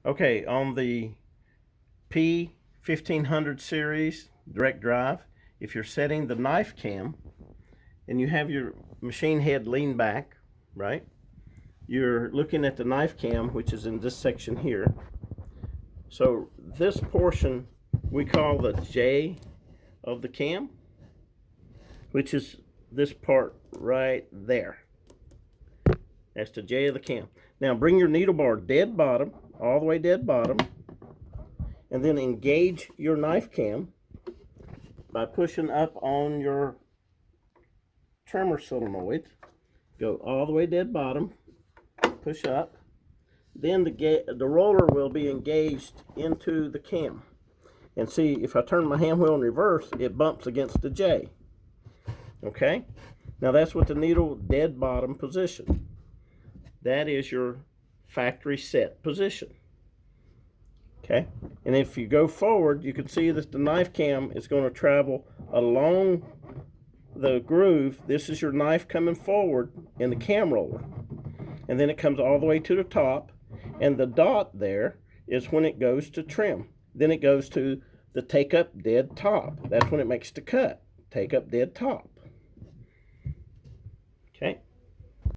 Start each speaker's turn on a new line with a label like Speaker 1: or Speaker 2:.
Speaker 1: Okay, on the P1500 series direct drive, if you're setting the knife cam and you have your machine head leaned back, right? You're looking at the knife cam, which is in this section here. So this portion we call the J of the cam, which is this part right there. That's the J of the cam. Now bring your needle bar dead bottom, all the way dead bottom, and then engage your knife cam by pushing up on your trimmer solenoid. Go all the way dead bottom, push up. Then the roller will be engaged into the cam. And see, if I turn my hand wheel in reverse, it bumps against the J. Okay? Now that's with the needle dead bottom position. That is your factory set position. Okay? And if you go forward, you can see that the knife cam is going to travel along the groove. This is your knife coming forward in the cam roller. And then it comes all the way to the top. And the dot there is when it goes to trim. Then it goes to the take up dead top. That's when it makes the cut. Take up dead top.